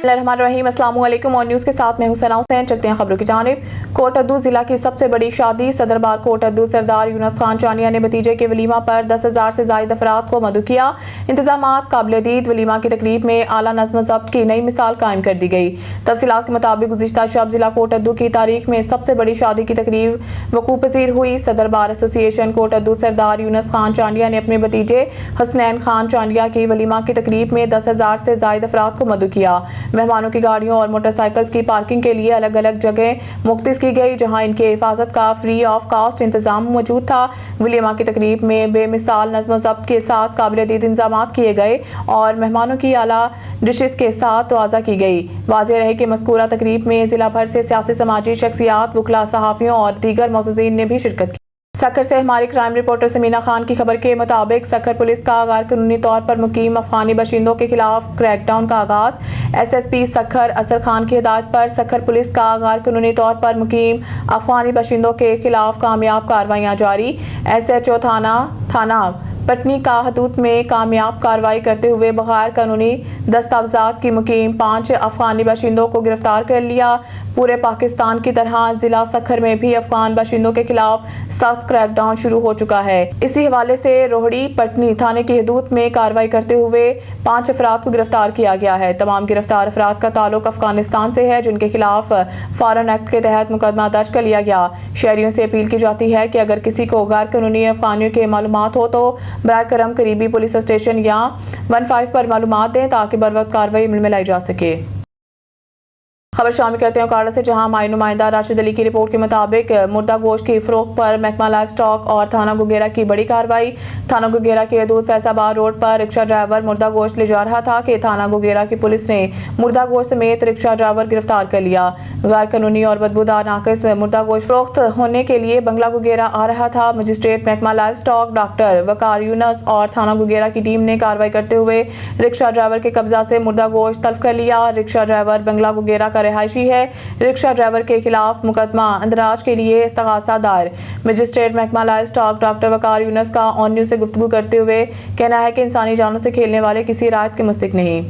बिस्मिल्लाहिर्रहमानिर्रहीम, अस्सलाम वालेकुम। और न्यूज़ के साथ मैं हुसैन हुसैन। चलते हैं खबरों की जानिब। कोटअद्दू जिला की सबसे बड़ी शादी। सदरबार कोटअद्दू सरदार यूनुस खान चांडिया ने भतीजे के वलीमा पर 10,000 से ज़ायद अफराद को मदऊ किया। इंतजामात काबिल-ए-दीद। वलीमा की तकरीब में आला नज़्म ज़ब्त की नई मिसाल कायम कर दी गई। तफसीलात के मुताबिक गुज़िश्ता शब जिला कोटअद्दू की तारीख में सबसे बड़ी शादी की तकरीब वकूअ पज़ीर हुई। सदरबार एसोसिएशन कोटअद्दू सरदार यूनुस खान चांडिया ने अपने भतीजे हसनैन खान चांडिया की वलीमा की तकरीब में 10,000 से ज़ायद अफराद को मदऊ किया। मेहमानों की गाड़ियों और मोटरसाइकिल्स की पार्किंग के लिए अलग अलग जगह मुख्तस की गई, जहां इनके हिफाजत का फ्री ऑफ कास्ट इंतजाम मौजूद था। वलीमा की तकरीब में बेमिसाल नज़्म ज़ब्त के साथ काबिल-ए-दीद इंतजाम किए गए और मेहमानों की आला डिशेस के साथ तवाज़ा की गई। वाज़ेह रहे कि मज़कूरा तकरीब में जिला भर से सियासी समाजी शख्सियात, वकला, सहाफ़ियों और दीगर मौज़ूज़ीन ने भी शिरकत की। सक्खर से हमारी क्राइम रिपोर्टर समीना खान की खबर के मुताबिक सक्खर पुलिस का गैर कानूनी तौर पर मुकीम अफगानी बाशिंदों के खिलाफ क्रैकडाउन का आगाज। SSP सक्खर असर खान की हिदायत पर सक्खर पुलिस का गैर कानूनी तौर पर मुकीम अफगानी बाशिंदों के खिलाफ कामयाब कार्रवाइयाँ जारी। SHO थाना पटनी का हदूद में कामयाब कार्रवाई करते हुए बगैर कानूनी दस्तावेजात की मुकीम 5 अफगानी बाशिंदों को गिरफ्तार कर लिया। पूरे पाकिस्तान की तरह जिला सक्खर में भी अफगान बाशिंदों के खिलाफ सख्त क्रैकडाउन शुरू हो चुका है। इसी हवाले से रोहड़ी पटनी थाने की हदूद में कार्रवाई करते हुए 5 अफराद को गिरफ्तार किया गया है। तमाम गिरफ्तार अफराद का ताल्लुक अफगानिस्तान से है, जिनके खिलाफ फॉरेन एक्ट के तहत मुकदमा दर्ज कर लिया गया। शहरियों से अपील की जाती है कि अगर किसी को गैर कानूनी अफगानियों के मालूमात हो तो बराए करम करीबी पुलिस स्टेशन या 15 पर मालूमात दें ताकि बरवक्त कार्रवाई में लाई जा सके। खबर शामिल करते हैं काड़ा से, जहां माई नुमाइंदा राशिद अली की रिपोर्ट के मुताबिक मुर्दा गोश्त की फरोख्त पर महकमा लाइव स्टॉक और थाना गुगेरा की बड़ी कार्रवाई। थाना गुगेरा के हदूद फैसाबाद रोड पर रिक्शा ड्राइवर मुर्दा गोश्त ले जा रहा था कि थाना गुगेरा की पुलिस ने मुर्दा गोश्त समेत रिक्शा ड्राइवर गिरफ्तार कर लिया। गैर कानूनी और बदबूदार नाकिस मुर्दा गोश्त फरोख्त होने के लिए बंगला गुगेरा आ रहा था। मजिस्ट्रेट महकमा लाइव स्टॉक डॉक्टर वकार यूनुस और थाना गुगेरा की टीम ने कार्रवाई करते हुए रिक्शा ड्राइवर के कब्जा से मुर्दा गोश्त तल्फ कर लिया। रिक्शा ड्राइवर बंगला गुगेरा का रिहायशी है। रिक्शा ड्राइवर के खिलाफ मुकदमा अंदराज के लिए इस्तगासा दायर। मजिस्ट्रेट महकमा लाइव स्टॉक डॉक्टर वकार यूनुस का ऑन न्यूज़ से गुफ्तगू करते हुए कहना है कि इंसानी जानों से खेलने वाले किसी रायत के मुस्तहिक नहीं।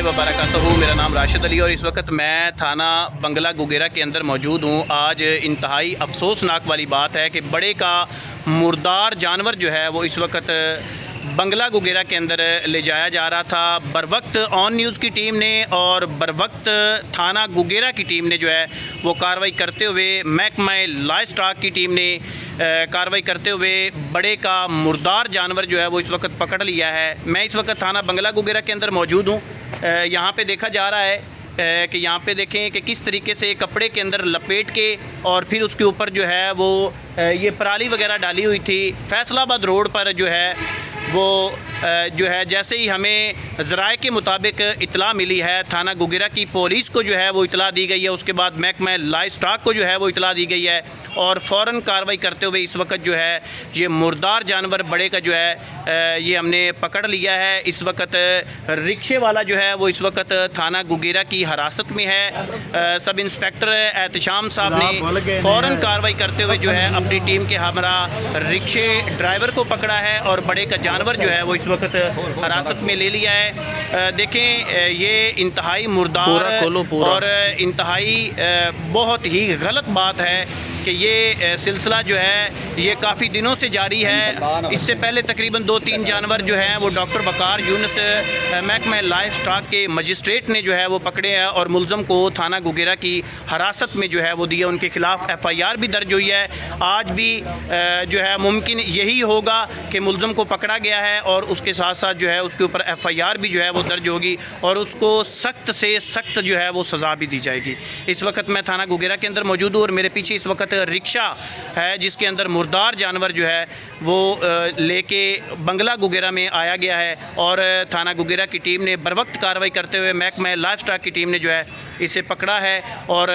वबरकातुहू। मेरा नाम राशिद अली और इस वक्त मैं थाना बंगला गुगेरा के अंदर मौजूद हूँ। आज इंतहाई अफसोसनाक वाली बात है कि बड़े का मुर्दार जानवर जो है वो इस वक्त बंगला गुगेरा के अंदर ले जाया जा रहा था। बर वक्त ऑन न्यूज़ की टीम ने और बर वक्त थाना गुगेरा की टीम ने जो है वो कार्रवाई करते हुए महकमा लाइव स्टॉक की टीम ने कार्रवाई करते हुए बड़े का मुर्दार जानवर जो है वो इस वक्त पकड़ लिया है। मैं इस वक्त थाना बंगला गुगेरा के अंदर मौजूद हूँ। यहाँ पे देखा जा रहा है कि यहाँ पे देखें कि किस तरीके से कपड़े के अंदर लपेट के और फिर उसके ऊपर जो है वो ये पराली वगैरह डाली हुई थी। फैसलाबाद रोड पर जो है वो जो है जैसे ही हमें ज़राए के मुताबिक इतला मिली है, थाना गुगेरा की पुलिस को जो है वो इतला दी गई है। उसके बाद महकमा लाइव स्टॉक को जो है वो इतला दी गई है और फ़ौरन कार्रवाई करते हुए इस वक्त जो है ये मुर्दार जानवर बड़े का जो है ये हमने पकड़ लिया है। इस वक्त रिक्शे वाला जो है वो इस वक्त थाना गुगेरा की हिरासत में है। सब इंस्पेक्टर एहतशाम साहब ने फ़ौरन कार्रवाई करते हुए जो है अपनी टीम के हमरा रिक्शे ड्राइवर को पकड़ा है और बड़े का जानवर जो है वो इस वक्त हिरासत में ले लिया है। देखें ये इंतहाई मुर्दार और इंतहाई बहुत ही गलत बात है कि ये सिलसिला जो है ये काफ़ी दिनों से जारी है। इससे पहले तकरीबन 2-3 जानवर जो हैं वो डॉक्टर वकार यूनुस महकमा लाइव स्टॉक के मजिस्ट्रेट ने जो है वो पकड़े हैं और मुलज़म को थाना गुगेरा की हिरासत में जो है वो दिया। उनके खिलाफ FIR भी दर्ज हुई है। आज भी जो है मुमकिन यही होगा कि मुलज़म को पकड़ा गया है और उसके साथ साथ जो है उसके ऊपर FIR भी जो है वो दर्ज होगी और उसको सख्त से सख्त जो है वो सज़ा भी दी जाएगी। इस वक्त मैं थाना गुगेरा के अंदर मौजूद हूँ और मेरे पीछे इस वक्त रिक्शा है जिसके अंदर मुर्दार जानवर जो है वो लेके बंगला गुगेरा में आया गया है और थाना गुगेरा की टीम ने बरवक्त कार्रवाई करते हुए महकमा लाइफ स्टॉक की टीम ने जो है इसे पकड़ा है और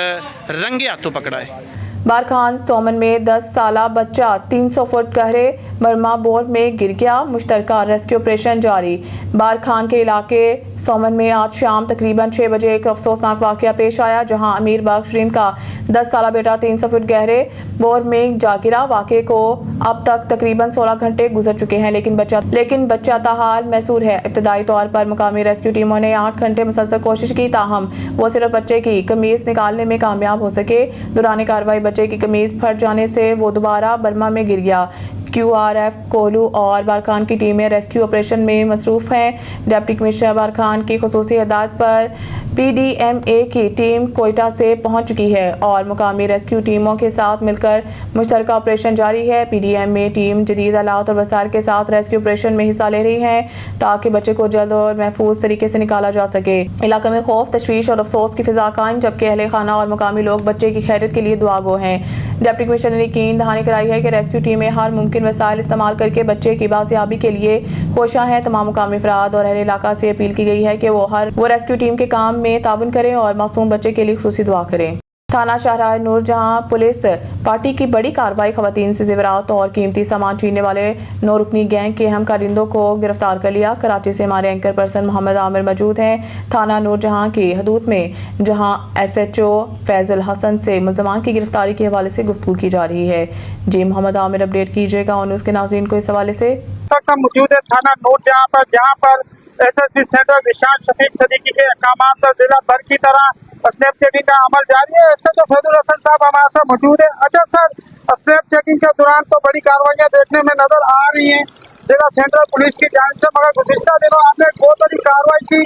रंगे हाथों पकड़ा है। बारखान सोमन में 10 साला बच्चा 300 फुट गहरे बर्मा बोर में गिर गया। मुश्तरका रेस्क्यू ऑपरेशन जारी। बारखान के इलाके सोमन में आज शाम तकरीबन 6 बजे एक अफसोसनाक वाकया पेश आया जहां अमीर बख्शरीन का 10 साला बेटा 300 फुट गहरे बोर में जा गिरा। वाकये को अब तक तकरीबन 16 घंटे गुजर चुके हैं लेकिन बच्चा ताहाल मैसूर है। इब्तदाई तौर पर मुकामी रेस्क्यू टीमों ने 8 घंटे मुसलसल कोशिश की ताहम वो सिर्फ बच्चे की कमीज निकालने में कामयाब हो सके। दौरान कार्रवाई बच्चे की कमीज फट जाने से वो दोबारा बर्मा में गिर गया। QRF कोलू और बारखान की टीमें रेस्क्यू ऑपरेशन में मसरूफ हैं। डिप्टी कमिश्नर बारखान की खुसूसी हिदायत पर PDMA की टीम कोयटा से पहुंच चुकी है और मुकामी रेस्क्यू टीमों के साथ मिलकर मुश्तरका ऑपरेशन जारी है। PDMA टीम जदीद आलात और वसाइल के साथ रेस्क्यू ऑपरेशन में हिस्सा ले रही है ताकि बच्चे को जल्द और महफूज तरीके से निकाला जा सके। इलाके में खौफ, तशवीश और अफसोस की फिजा कायम जबकि अहले खाना और मुकामी लोग बच्चे की खैरियत के लिए दुआगो हैं। डिप्टी कमिश्नर ने यकीन दहानी कराई है कि रेस्क्यू टीमें हर मुमकिन वसाइल इस्तेमाल करके बच्चे की बासियाबी के लिए कोशियां हैं। तमाम मुकामी अफराद और अहले इलाका से अपील की गई है कि वो रेस्क्यू टीम के काम में ताउन करें और मासूम बच्चे के लिए खुसूसी दुआ करें। थाना शाहराह नूर जहां पुलिस पार्टी की बड़ी कार्रवाई खवातीन से जेवरात और कीमती सामान छीनने वाले 9 रुकनी गैंग के अहम कारिंदों को गिरफ्तार कर लिया। कराची से हमारे एंकर पर्सन मोहम्मद आमिर मौजूद हैं थाना नूर जहां की हदूद में जहां SHO फैजल हसन से मुलजमान की गिरफ्तारी के हवाले से गुफ्तगू की जा रही है। जी मोहम्मद आमिर अपडेट कीजिएगा और न्यूज़ के नाज़रीन को इस हवाले से। मौजूद है थाना नूर जहां पर SSP सेंटर निशान शफीक सदीकी के अहकामात पर जिला भर की तरह स्नैप चेकिंग का अमल जारी है। SHO फैजल हसन साहब हमारे साथ मौजूद है। अच्छा सर, स्नैप चेकिंग के दौरान तो बड़ी कार्रवाइयाँ देखने में नजर आ रही हैं जिला सेंट्रल पुलिस की जानिब से, मगर गुज़िश्ता दिनों आपने एक बहुत बड़ी कार्रवाई की।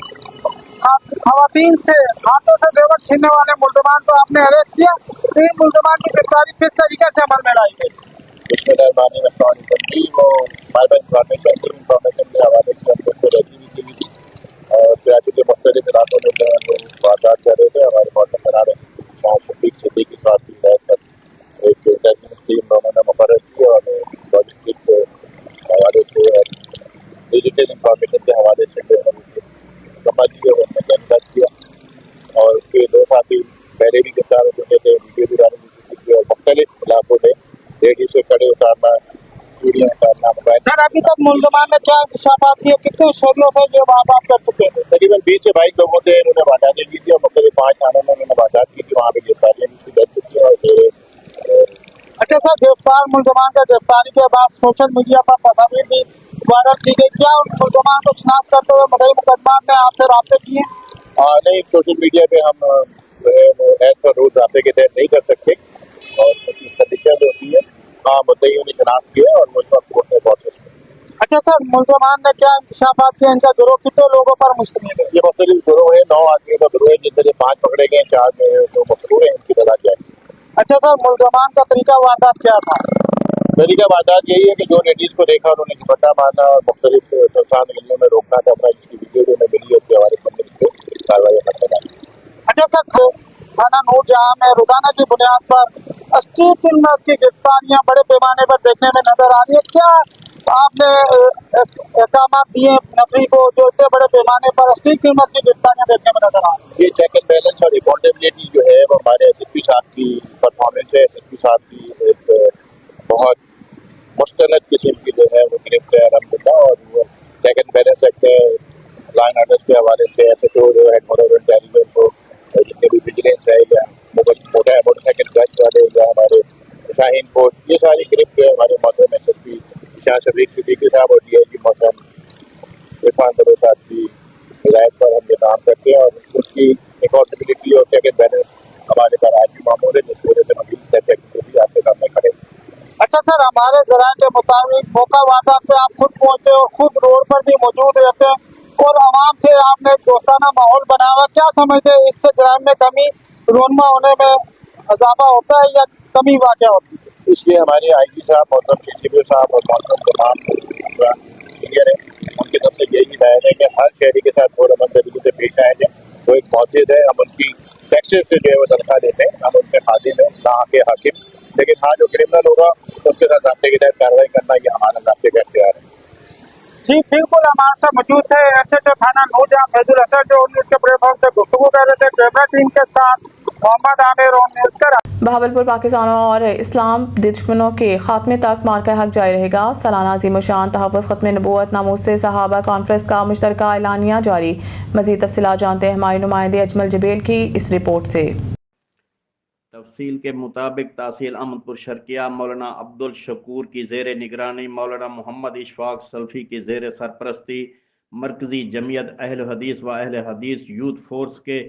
खवातीन से हाथों से जेवर छीनने वाले मुल्जमान को आपने अरेस्ट किया। इन मुल्जमान की गिरफ्तारी किस तरीके से अमल में लाई गई? कराची के मुख्तलिफ इलाकों में लोग वारदात कर रहे थे। हमारे मौसम बनाने शफीक सदीकी की साथ हिदायत पर एक टेक्निकल टीम उन्होंने मुकर्रर की और लॉजिस्टिक के हवाले से और डिजिटल इंफॉर्मेशन के हवाले से मुकम्मल किए उन्होंने कैंपस किया और उसके 2 साथी पहले भी गिरफ्तार हो चुके थे। वीडियो भी डाली थी और मुख्तलिफ इलाकों में रेडी से खड़े उतारना, चूड़ियाँ उतारना, मोबाइल। सर अभी तक मुल्जमान ने क्या इंकशाफात किए? कितने शोरियों से जो वारदात कर चुके थे? तकरीबन 20 से 22 लोगों से इन्होंने वारदातें की थी और मुख्तलिफ 5 थानों में उन्होंने वारदात की थी। वहाँ पे गिरफ्तारियाँ भी दर्ज चुकी हैं और अच्छा सर, गिरफ्तार मुल्जमान के गिरफ्तारी के बाद सोशल मीडिया पर तस्वीर भी वायरल की गई। क्या उन मुल्जमान को शिनाख्त करते हुए मदई मुकदमा ने आपसे राब्ते किए? नहीं, सोशल मीडिया पे हम एज पर रूल राब्ते के तहत नहीं कर सकते और उसकी कंडीशन होती है। हाँ, मुद्दईयों ने शिनाख्त किया और उस वक्त कोर्ट में प्रोसेस में। अच्छा सर, मुल्जमान ने क्या इंकशाफात किए? इनका गिरोह कितने लोगों पर मुश्तमिल है? ये मुख्तलिफ गिरोह है, 9 आदमियों का गिरोह है जिनमें से 5 पकड़े गए, 4 में मफरूर है, इनकी तलाश जारी। अच्छा सर, मुल्जमान का तरीका वारदात क्या था? तरीका वारदात यही है कि जो लेडीज को देखा उन्होंने झपट्टा मारना और मुख्तलिफ सुनसान गलियों में रोकना था अपना, जिसकी वीडियो जो हमें मिली है उसके हवाले से कार्रवाई करने का। अच्छा सर, थाना नूर जहां में रोजाना की बुनियाद पर स्ट्रीट किलर्स की गिरफ्तारियां बड़े पैमाने पर देखने में नजर आ रही है। क्या आपने अहकाम दिए नफरी को जो इतने बड़े पैमाने पर स्ट्रीट किलर्स की गिरफ्तारियां देखने में नजर आ रही है? ये चेक एंड बैलेंस और अकाउंटेबिलिटी जो है वो हमारे SSP साहब की परफॉर्मेंस है। SSP साहब की एक बहुत मुस्तनद किस्म की जो है वो गिरफ्त है अलहमदुलिल्लाह। और वो चेक एंड बैलेंस रखते हैं लाइन ऑर्डर्स के हवाले से। SHO जो है इंटेलिजेंस हो, जितने भी विजिलेंस है या मोटरसाइकिल गश्त वाले या हमारे शाहीन फोर्स, ये सारी गिरफ्त है हमारे मौसम में SSP निशान शफीक सदीकी साहब और DIG मौसम इरफान बलोच साहब की हिदायत पर हम ये काम करते हैं और उसकी अकाउंटेबिलिटी और चेक एंड बैलेंस हमारे पर आज भी मामूल है, जिसकी वजह से मजीद स्टेप भी आपके सामने खड़े। अच्छा सर, हमारे जराये के मुताबिक मौका वारदात पे आप खुद पहुंचे हो, खुद रोड पर भी मौजूद रहते हैं और आवाम से आपने एक दोस्ताना माहौल बनाया हुआ। क्या समझते हैं, इससे जराइम में कमी, रोनमा होने में इजाफा होता है या कमी वाक़या होती है? इसलिए हमारे IG साहब, मोहतरम CCP साहब और मोहतरम तमाम सीनियर हैं, उनकी तरफ से यही हिदायत है कि हर शहरी के साथ पुरअमन तरीके से पेश आए जाए। वो एक मौजूद है, हम उनकी टैक्सेस से जो है वो तनख्वाह देते हैं, हम उनके खादिम हैं, ना के हाकिम। लेकिन हाँ, जो क्रिमिनल होगा उसके साथ ज़ाब्ते के तहत कार्रवाई करना ये हमारा ज़ाब्ते का इख्तियार है। जी बिल्कुल, हमारे साथ मौजूद थे एसएचओ थाना नूरजहां फैजुल हसन जो न्यूज़ के प्लेटफॉर्म से गुफ्तगू कर रहे थे। कैमरा टीम के साथ मोहम्मद आमिर और न्यूज़ कर बहावलपुर पाकिस्तान और इस्लाम दुश्मनों के खात्मे तक मार्का हक जारी रहेगा। सालाना अज़ीमुशान तहफ़्फ़ुज़ ख़त्म नबूवत नामूस सहाबा कॉन्फ्रेंस का मुश्तरका एलानिया जारी। मज़ीद तफ़सीलात जानते हैं हमारे नुमाइंदे अजमल जबेल की इस रिपोर्ट से। तफसील के मुताबिक तहसील अहमदपुर शर्किया मौलाना अब्दुल शकूर की ज़ेर निगरानी मौलाना मोहम्मद इशफाक सल्फ़ी की ज़ेर सरपरस्ती मरकज़ी जमियत अहल हदीस व अहल हदीस यूथ फोर्स के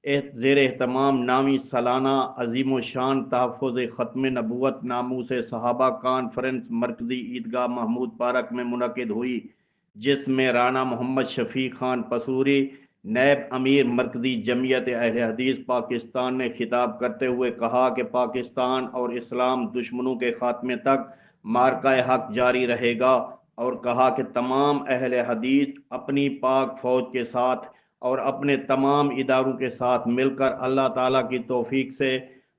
ज़ेर एहतमाम नामी सालाना अज़ीमुशान तहफ़्फ़ुज़ ख़त्म नबूवत नामूस सहाबा कॉन्फ्रेंस मरकज़ी ईदगाह महमूद पार्क में मुनक़िद हुई, जिसमें राना मोहम्मद शफ़ीक खान पसूरी नैब अमीर मरकज़ी जमियत अहल हदीस पाकिस्तान ने खिताब करते हुए कहा कि पाकिस्तान और इस्लाम दुश्मनों के खात्मे तक मार्का हक जारी रहेगा और कहा कि तमाम अहल हदीस अपनी पाक फ़ौज के साथ और अपने तमाम इदारों के साथ मिलकर अल्लाह ताला की तौफीक से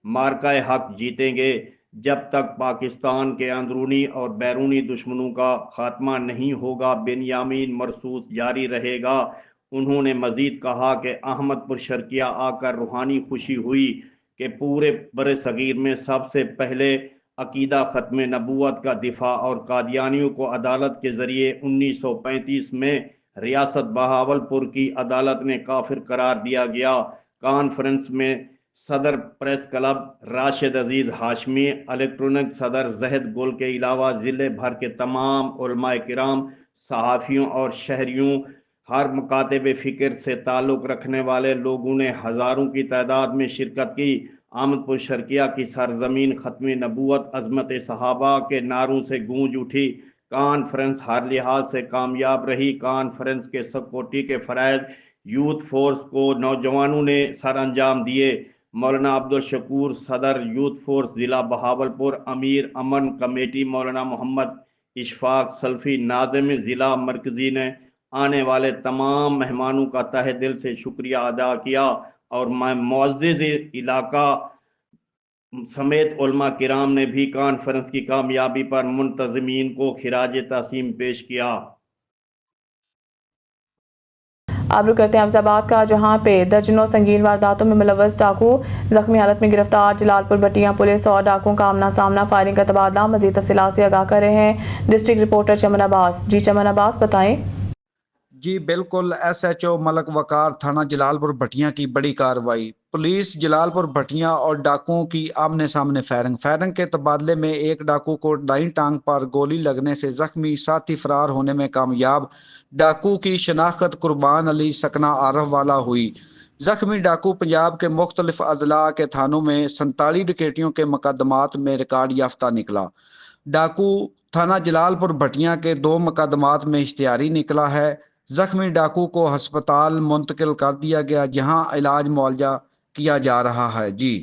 मार्का हक जीतेंगे। जब तक पाकिस्तान के अंदरूनी और बैरूनी दुश्मनों का खात्मा नहीं होगा, बेनियामीन मरसूस जारी रहेगा। उन्होंने मज़ीद कहा कि अहमदपुर शर्किया आकर रूहानी खुशी हुई कि पूरे बर सगीर में सबसे पहले अकीदा ख़त्म नबूवत का दिफा और कादियानियों को अदालत के ज़रिए 1935 में रियासत बहावलपुर की अदालत ने काफिर करार दिया गया। कॉन्फ्रेंस में सदर प्रेस क्लब राशिद अजीज़ हाशमी, इलेक्ट्रॉनिक सदर जहद गुल के अलावा ज़िले भर के तमाम उलमाए किराम, सहाफ़ियों और शहरियों, हर मुकातब फ़िक्र से ताल्लुक़ रखने वाले लोगों ने हज़ारों की तादाद में शिरकत की। अहमदपुर शर्किया की सरजमीन ख़त्म नबूवत अज़मत सहाबा के नारों से गूंज उठी। कॉन्फ्रेंस हर लिहाज से कामयाब रही। कॉन्फ्रेंस के सिक्योरिटी के फ़राइज़ यूथ फोर्स को नौजवानों ने सर अंजाम दिए। मौलाना अब्दुल शकूर सदर यूथ फोर्स ज़िला बहावलपुर, अमीर अमन कमेटी मौलाना मोहम्मद इशफाक सल्फ़ी, नाज़िम ज़िला मरकज़ी ने आने वाले तमाम मेहमानों का तहे दिल से शुक्रिया अदा किया और मुअज़्ज़िज़ इलाका समेत उलमा किराम ने भी कॉन्फ्रेंस की कामयाबी पर मुंतज़मीन को खिराज तहसीम पेश किया। आबरू करते हैं अफजाबाद का, जहां पे दर्जनों संगीन वारदातों में मुलव्वस डाकू जख्मी हालत में गिरफ्तार। जलालपुर भटियां पुलिस और डाकुओं का आमना सामना, फायरिंग का तबादला। मजीद तफसीलात से आगाह कर रहे हैं डिस्ट्रिक्ट रिपोर्टर चमन अब्बास। जी चमन अब्बास, बताएं। जी बिल्कुल, एसएचओ मलक वकार थाना जलालपुर भटियां की बड़ी कार्रवाई। पुलिस जलालपुर भटियां और डाकुओं की आमने सामने फायरिंग के तबादले में एक डाकू को दाईं टांग पर गोली लगने से जख्मी, साथी फरार होने में कामयाब। डाकू की शनाख्त कुर्बान अली सकना आरफ वाला हुई। जख्मी डाकू पंजाब के मुख्तलिफ अजला के थानों में 47 डकैतियों के मुकदमात में रिकॉर्ड याफ्ता निकला। डाकू थाना जलालपुर भटियां के 2 मुकदमात में इश्तिहारी निकला है। जख्मी डाकू को अस्पताल मुंतकिल कर दिया गया, जहां इलाज मुआवजा किया जा रहा है। जी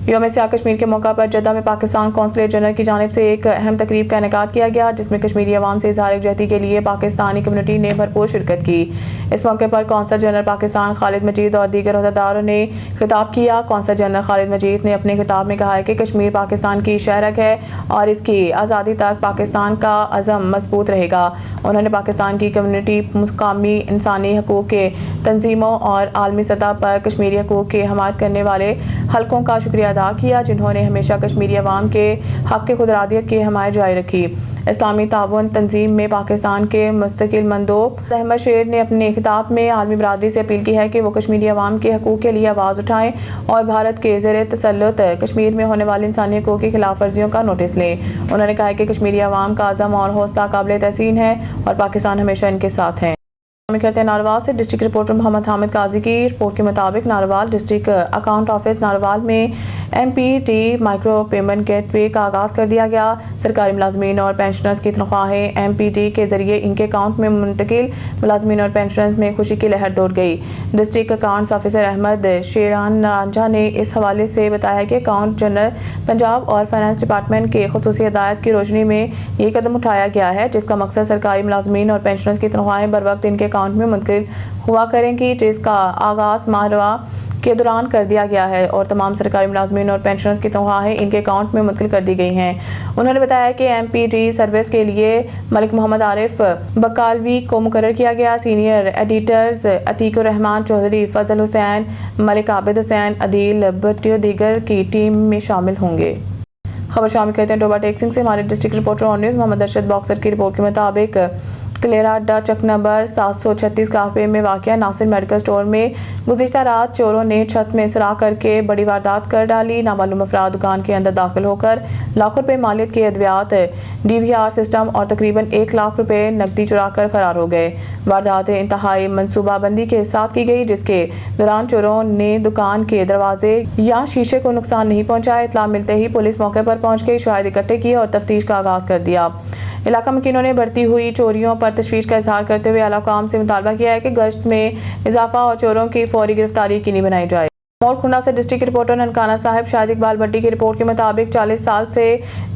यौम सियाह कश्मीर के मौका पर जद्दा में पाकिस्तान कौंसलेट जनरल की जानिब से एक अहम तकरीब का इनेकाद किया गया, जिसमें कश्मीरी अवाम से इजहार यकजहती के लिए पाकिस्तानी कम्युनिटी ने भरपूर शिरकत की। इस मौके पर कौंसल जनरल पाकिस्तान खालिद मजीद और दीगर अहदेदारों ने खिताब किया। कौंसल जनरल खालिद मजीद ने अपने खिताब में कहा है कि कश्मीर पाकिस्तान की शहरक है और इसकी आज़ादी तक पाकिस्तान का अज़म मजबूत रहेगा। उन्होंने पाकिस्तान की कम्युनिटी, मुकामी इंसानी हकूक़ के तंजीमों और आलमी सतह पर कश्मीरी हकूक़ की हमायत करने वाले हल्कों का शुक्रिया अदा किया, जिन्होंने हमेशा कश्मीरी अवाम के हक की खुदरादियत की हमायत जारी रखी। इस्लामी ताउन तंजीम में पाकिस्तान के मुस्तकिल मंदोब अहमद शेर ने अपने खिताब में आलमी बरादरी से अपील की है कि वो कश्मीरी अवाम के हकूक़ के लिए आवाज़ उठाएं और भारत के ज़ेर तसल्लुत कश्मीर में होने वाली इंसानी हकूक़ की खिलाफ वर्जियों का नोटिस लें। उन्होंने कहा कि कश्मीरी अवाम का अज़म और हौसला काबिल तहसीन है और पाकिस्तान हमेशा इनके साथ है। करते हैं नारवाल से डिस्ट्रिक्ट रिपोर्टर मोहम्मद हामिद काजी की रिपोर्ट के मुताबिक narwhal district account office narwhal में MPT माइक्रो पेमेंट गेटवे का आगाज़ कर दिया गया। सरकारी मुलाजमीन और पेंशनर्स की तनख्वाहें MPT के जरिए इनके अकाउंट में मुंतकिल, मुलाजमीन और पेंशनर्स में खुशी की लहर दौड़ गई। District accounts officer Ahmad Sheran Ranjha ने इस हवाले से बताया कि अकाउंट जनरल पंजाब और फाइनेंस डिपार्टमेंट के खुसूसी हिदायत की रोशनी में ये कदम उठाया गया है, जिसका मकसद सरकारी मुलाजमीन और पेंशनर्स की तनख्वाहें बर वक्त इनके अकाउंट में मुंतकिल हुआ करेंगी, जिसका आगाज़ माहरवा के दौरान कर दिया गया है और तमाम सरकारी मुलाजमीन और पेंशनर्स की तनख्वाहें इनके अकाउंट में मुंतकिल कर दी गई हैं। उन्होंने बताया कि MPD सर्विस के लिए मलिक मोहम्मद आरिफ बकालवी को मुकर्रर किया गया। सीनियर एडिटर्स अतीकुर रहमान चौधरी, फजल हुसैन, मलिक आबिद हुसैन, अदील भट्टियो दीगर की टीम में शामिल होंगे। खबर शामिल करते हैं डोबा टेक सिंह से। हमारे district reporter on news Mohammad Arshad Boxer की रिपोर्ट के मुताबिक क्लेरा अड्डा चक नंबर 736 काफे में वाक़या नासिर मेडिकल स्टोर में गुज़िश्ता रात चोरों ने छत में सुराख करके बड़ी वारदात कर डाली। नामालूम अफराद दुकान के अंदर दाखिल होकर लाखों रुपए मालियत के अद्वियात, DVR सिस्टम और तकरीबन 1 लाख रुपए नकदी चुरा कर फरार हो गए। वारदात इंतहाई मनसूबाबंदी के साथ की गई, जिसके दौरान चोरों ने दुकान के दरवाजे या शीशे को नुकसान नहीं पहुंचाया। इत्तला मिलते ही पुलिस मौके पर पहुंच गई, शवाहिद इकट्ठे किए और तफ्तीश का आगाज कर दिया। इलाका मकीनों ने बढ़ती हुई चोरियों पर तशवीश का इजहार करते हुए आला हुकाम से मुतालबा किया है कि गश्त में इजाफा और चोरों की फौरी गिरफ्तारी यकीनी बनाई जाए। मोरखुंडा से डिस्ट्रिक्ट रिपोर्टर ननकाना साहिब शाहिद इकबाल भट्टी की रिपोर्ट के मुताबिक 40 साल से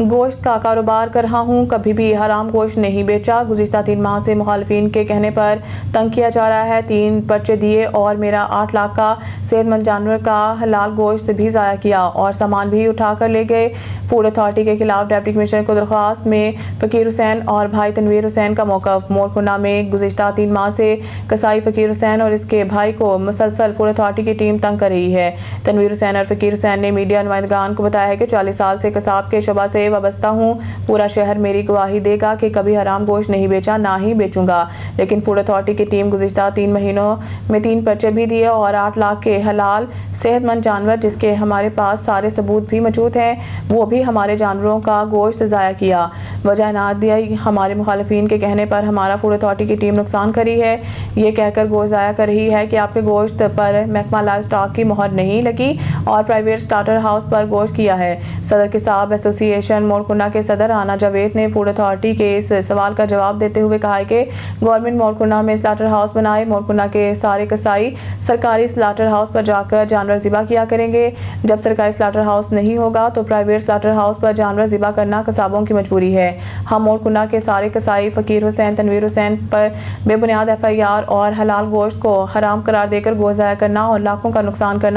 गोश्त का कारोबार कर रहा हूँ, कभी भी हराम गोश्त नहीं बेचा। गुज़िश्ता 3 माह से मुखालिफिन के कहने पर तंग किया जा रहा है। 3 पर्चे दिए और मेरा 8 लाख का सेहतमंद जानवर का हलाल गोश्त भी ज़ाया किया और सामान भी उठा कर ले गए। फूड अथॉरिटी के खिलाफ डिप्टी कमिश्नर को दरख्वास्त में फ़कीर हुसैन और भाई तनवीर हुसैन का मौक़िफ़। मोरखुंडा में गुज़िश्ता 3 माह से कसाई फ़कीर हुसैन और इसके भाई को मुसलसल फूड अथॉरिटी की टीम तंग कर रही है। तनवीर हुसैन और फ़कीर हुसैन ने मीडिया नुमाइंदगान को बताया है कि 40 साल से कसाब के शोबा से वाबस्ता हूँ। पूरा शहर मेरी गवाही देगा कि कभी हराम गोश्त नहीं बेचा, ना ही बेचूंगा। लेकिन फूड अथॉरिटी की टीम गुज़िश्ता 3 महीनों में 3 पर्चे भी दिए और 8 लाख के हलाल सेहतमंद जानवर, जिसके हमारे पास सारे सबूत भी मौजूद हैं, वो भी हमारे जानवरों का गोश्त ज़ाया किया। वजह ना दिया। हमारे मुखालिफिन के कहने पर हमारा फूड अथॉरिटी की टीम नुकसान करी है, ये कहकर गोश्त ज़ाया कर रही है कि आपके गोश्त पर महकमा लाइव स्टॉक की मोहर नहीं लगी और प्राइवेट स्टार्टर हाउस पर गोश्त किया है। सदर किसाब एसोसिएशन मोरकुंडा के सदर राना जावेद ने फूड अथॉरिटी के इस सवाल का जवाब देते हुए कहा है कि गवर्नमेंट मोरकुंडा में स्लाटर हाउस बनाए। मोरकुंडा के सारे कसाई सरकारी स्लाटर हाउस पर जाकर जानवर ज़िबा किया करेंगे। जब सरकारी स्लाटर हाउस नहीं होगा तो प्राइवेट स्लाटर हाउस पर जानवर ज़िबा करना कसाबों की मजबूरी है। हम मोरकुंडा के सारे कसाई फ़कीर हुसैन, तनवीर हुसैन पर बेबुनियाद FIR और हलाल गोश्त को हराम करार देकर गोश्त ज़ाया करना और लाखों का नुकसान करना,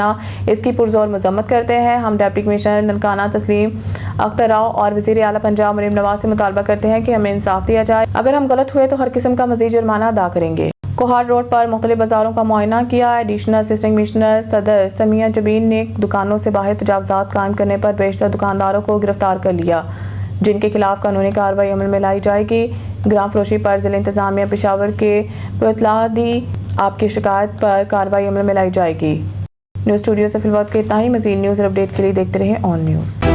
इसकी पुरजोर मजम्मत करते हैं। हम डिप्टी कमिश्नर ननकाना तस्लीम अख्तर राव और वज़ीर आला पंजाब मरीम नवाज से मुतालबा करते हैं कि हमें इंसाफ दिया जाए। अगर हम गलत हुए तो हर किस्म का मज़ीद जुर्माना अदा करेंगे। कोहार रोड पर मुख्तलिफ बाज़ारों का मुआयना किया। एडिशनल असिस्टेंट कमिश्नर सदर समिया जबीन ने दुकानों से बाहर तजावुज़ात कायम करने पर बेशतर दुकानदारों को गिरफ्तार कर लिया, जिनके खिलाफ कानूनी कार्रवाई अमल में लाई जाएगी। ग्राम फरोशी पर जिला इंतजामिया पेशावर के इत्तला दी, आपकी शिकायत पर कार्रवाई अमल में लाई जाएगी। न्यूज़ स्टूडियो से फिलहाल के इतना ही। मज़ीद न्यूज़ अपडेट के लिए देखते रहें ऑन न्यूज़।